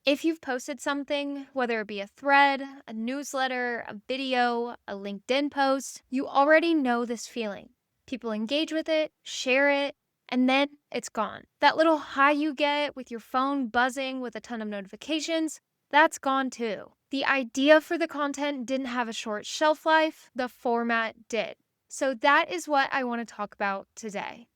If you've posted something, whether it be a thread, a newsletter, a video, a LinkedIn post, you already know this feeling. People engage with it, share it, and then it's gone. That little high you get with your phone buzzing with a ton of notifications, that's gone too. The idea for the content didn't have a short shelf life, the format did. So that is what I want to talk about today.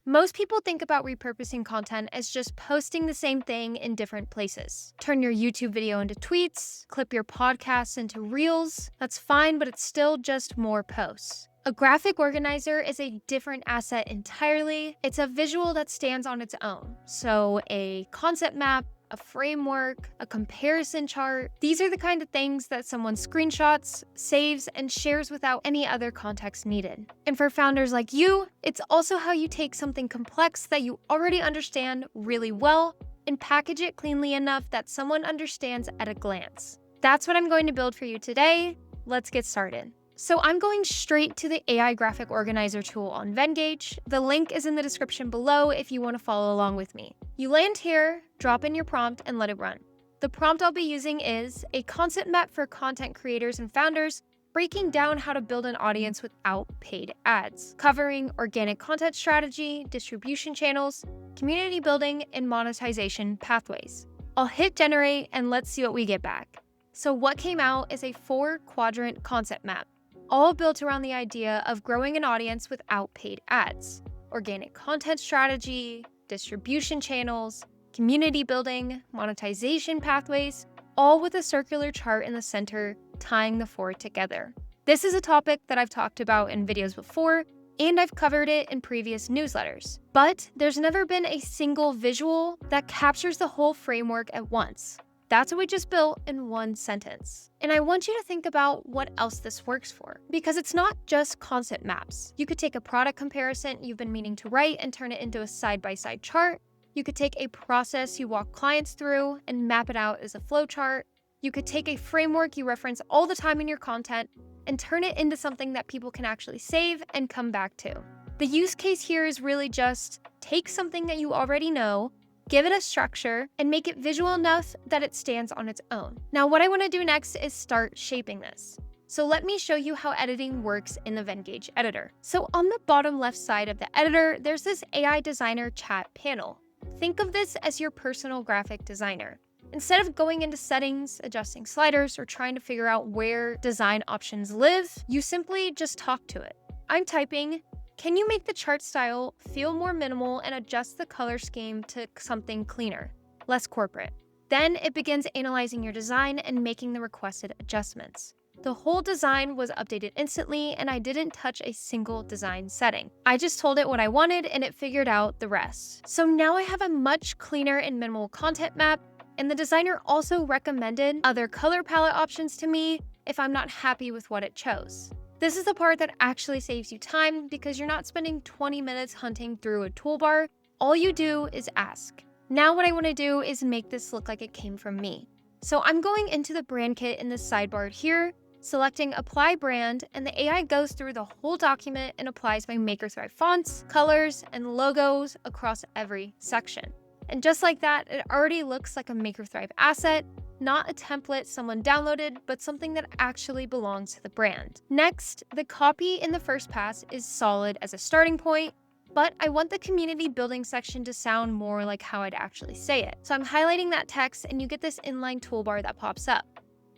Most people think about repurposing content as just posting the same thing in different places. Turn your YouTube video into tweets, clip your podcasts into reels. That's fine, but it's still just more posts. A graphic organizer is a different asset entirely. It's a visual that stands on its own. So a concept map, a framework, a comparison chart. These are the kind of things that someone screenshots, saves, and shares without any other context needed. And for founders like you, it's also how you take something complex that you already understand really well and package it cleanly enough that someone understands at a glance. That's what I'm going to build for you today. Let's get started. So I'm going straight to the AI graphic organizer tool on Venngage. The link is in the description below if you want to follow along with me. You land here, drop in your prompt, and let it run. The prompt I'll be using is a concept map for content creators and founders, breaking down how to build an audience without paid ads, covering organic content strategy, distribution channels, community building, and monetization pathways. I'll hit generate and let's see what we get back. So what came out is a 4-quadrant concept map, all built around the idea of growing an audience without paid ads, organic content strategy, distribution channels, community building, monetization pathways, all with a circular chart in the center tying the 4 together. This is a topic that I've talked about in videos before, and I've covered it in previous newsletters. But there's never been a single visual that captures the whole framework at once. That's what we just built in one sentence. And I want you to think about what else this works for, because it's not just concept maps. You could take a product comparison you've been meaning to write and turn it into a side-by-side chart. You could take a process you walk clients through and map it out as a flowchart. You could take a framework you reference all the time in your content and turn it into something that people can actually save and come back to. The use case here is really just take something that you already know, give it a structure, and make it visual enough that it stands on its own. Now, what I want to do next is start shaping this. So let me show you how editing works in the Venngage editor. So on the bottom left side of the editor, there's this AI designer chat panel. Think of this as your personal graphic designer. Instead of going into settings, adjusting sliders, or trying to figure out where design options live, you simply just talk to it. I'm typing, "Can you make the chart style feel more minimal and adjust the color scheme to something cleaner, less corporate?" Then it begins analyzing your design and making the requested adjustments. The whole design was updated instantly, and I didn't touch a single design setting. I just told it what I wanted and it figured out the rest. So now I have a much cleaner and minimal content map, and the designer also recommended other color palette options to me if I'm not happy with what it chose. This is the part that actually saves you time because you're not spending 20 minutes hunting through a toolbar. All you do is ask. Now what I want to do is make this look like it came from me. So I'm going into the brand kit in the sidebar here, selecting apply brand, and the AI goes through the whole document and applies my MakerThrive fonts, colors, and logos across every section. And just like that, it already looks like a MakerThrive asset, not a template someone downloaded, but something that actually belongs to the brand. Next, the copy in the first pass is solid as a starting point, but I want the community building section to sound more like how I'd actually say it. So I'm highlighting that text and you get this inline toolbar that pops up.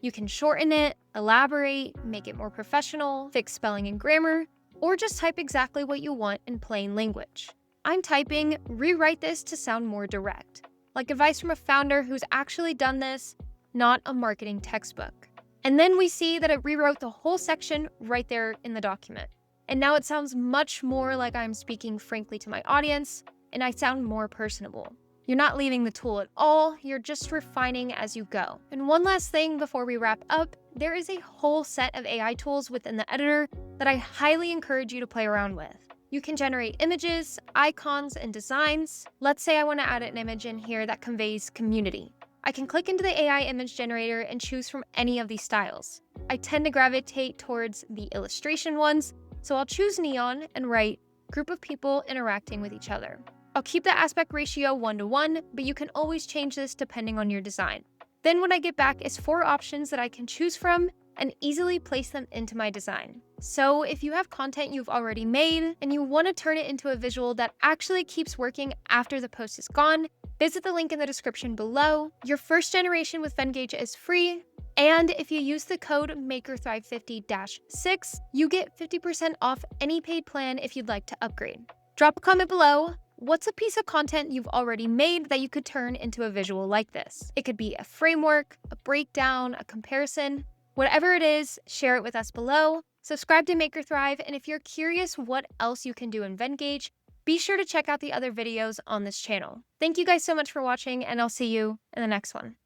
You can shorten it, elaborate, make it more professional, fix spelling and grammar, or just type exactly what you want in plain language. I'm typing, rewrite this to sound more direct, like advice from a founder who's actually done this, not a marketing textbook. And then we see that it rewrote the whole section right there in the document. And now it sounds much more like I'm speaking frankly to my audience, and I sound more personable. You're not leaving the tool at all, you're just refining as you go. And one last thing before we wrap up, there is a whole set of AI tools within the editor that I highly encourage you to play around with. You can generate images, icons, and designs. Let's say I want to add an image in here that conveys community. I can click into the AI image generator and choose from any of these styles. I tend to gravitate towards the illustration ones, so I'll choose neon and write group of people interacting with each other. I'll keep the aspect ratio 1:1, but you can always change this depending on your design. Then what I get back is 4 options that I can choose from and easily place them into my design. So if you have content you've already made and you want to turn it into a visual that actually keeps working after the post is gone, visit the link in the description below. Your first generation with Venngage is free, and if you use the code MakerThrive50-6, you get 50% off any paid plan if you'd like to upgrade. Drop a comment below. What's a piece of content you've already made that you could turn into a visual like this? It could be a framework, a breakdown, a comparison. Whatever it is, share it with us below. Subscribe to Maker Thrive, and if you're curious what else you can do in Venngage, be sure to check out the other videos on this channel. Thank you guys so much for watching, and I'll see you in the next one.